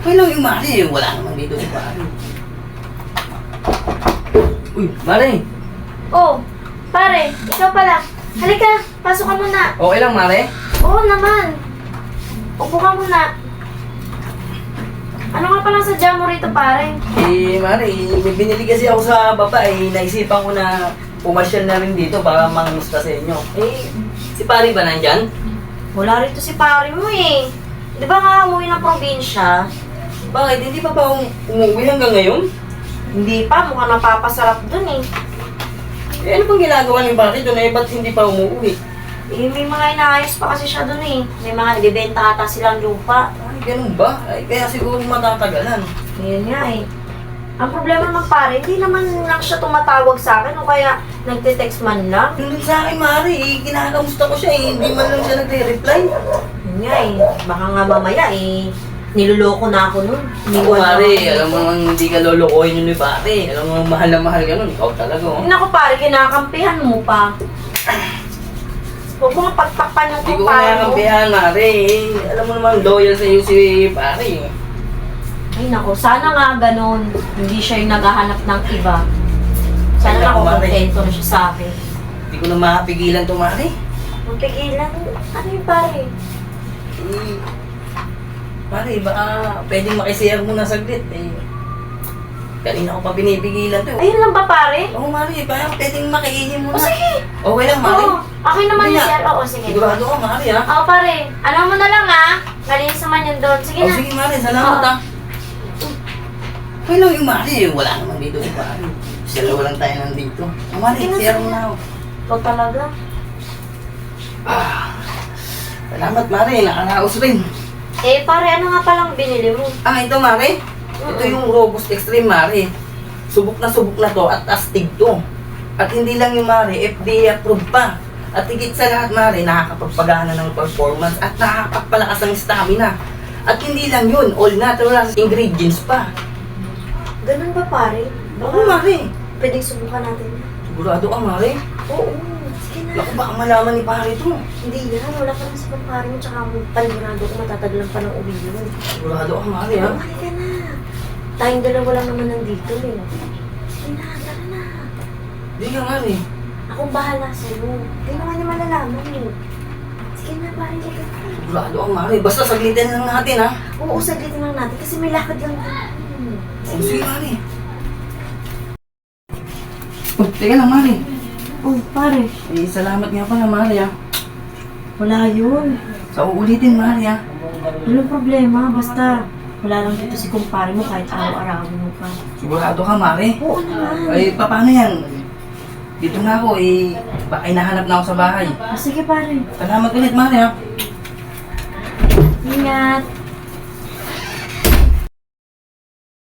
Kailan yung Mari? Wala naman dito si Mari. Uy, Mari! Oh, pare, ikaw pala. Halika, pasok ka muna. Okay lang, Mari? Oo naman. Upo ka muna. Ano nga palang sadya mo rito, pare? Mari, may binili kasi ako sa baba naisipan ko na pumasyal na rin dito para mangamusta sa inyo. Si Pari ba nandyan? Wala rito si pare mo eh. Di ba nga umuwi ng probinsya? Bakit? Hindi pa ba umuwi hanggang ngayon? Hindi pa, mukhang napapasarap dun eh. Ano bang ginagawa ni Pari doon ba't hindi pa umuwi? May mga inaayos pa kasi siya dun eh. May mga ibibenta ata silang lupa. Ay, ganun ba? Kaya siguro matatagalan. Ngayon nga eh. Ang problema naman pare, hindi naman lang siya tumatawag sa akin o kaya nagte-text man lang. Yung sa akin, Mari, kinakamusta ko siya hindi man lang siya nagre-reply. Yun nga eh. Baka nga mamaya eh. Niloloko na ako nun. Ako, Mari, alam mo naman hindi ka lolokohin yun ni Pari. Alam mo mahal na mahal ka nun. Ikaw talaga, oh. Naku pare, kinakampihan mo pa. Huwag mo nga pagtakpan yung Hindi ko kumpare mo. kinakampihan, Mari. Alam mo naman, loyal sa iyo si Pari. Ay naku, sana nga ganun. Hindi siya yung naghahanap ng iba. Sana Ay, nga naku, Mari. kontento na siya sa akin. Hindi ko na mapigilan to, Mari. Magpigilan. Ano yung pare? Mari, baka pwedeng makisiyang mo na saglit. Kanina ko pa binipigilan to. Ayun lang ba pare? Oo, Mari, baka pwedeng makiihim mo O na. sige. Okay lang, Mari. Oo. Okay naman Hindi yung na. sir. Oo, sige. Sigurado ka, Mari, ha? Oo pare. Alam mo na lang ha. Malinis naman yun doon. Sige na. Sige, Mari, salamat, Oo. ha? Kailan yung Mari? Wala naman dito si Mari. Dalawa lang tayo nandito. Mari, Sige na, siyang sige mo na. na ako. Ito talaga. Salamat, Mari. Nakaraos rin. Eh pare, ano nga palang binili mo? Ito, Mari. Ito yung Robust Extreme, Mari. Subok na to at astig to. At hindi lang yung Mari, FDA approved pa. At higit sa lahat, Mari, nakakapagpagana ng performance at nakakapagpalakas ng stamina. At hindi lang yun, all natural ingredients pa. Ganun ba pare? Oo, Mari. Pwedeng subukan natin. Sigurado ka, Mari. Oo. Sige na. Naku, baka malaman ni Pare to. Hindi yan. Wala ka lang sa pare mo. Tsaka panigurado ko matatagalan pa ng uwi yun. Sigurado ka, Mari, ha? Bumalik ka na. Tayong dalawa lang naman nandito eh. Sige na, tara na. Hindi ka, Mari. Akong bahala sa'yo. Hindi naman niya malalaman eh. Sige na, pare. Ligat ka. Sigurado ka, Mari. Basta saglitin lang natin, ha? Oo, saglitin lang natin kasi may lakad lang tayo. Sige, Mari. Teka lang, Mari. Oh, pare. Salamat nga pala, Mari, ha? Wala yun. Sa uulitin, Mari, ha? Walang problema. Basta wala lang dito si kumpare mo kahit araw-arawin mo pa. Sigurado ka, Mari? Oo naman. Paano yan? Dito na ako, baka hinahanap na ako sa bahay. Sige, pare. Salamat ulit, Mari, ha? Ingat.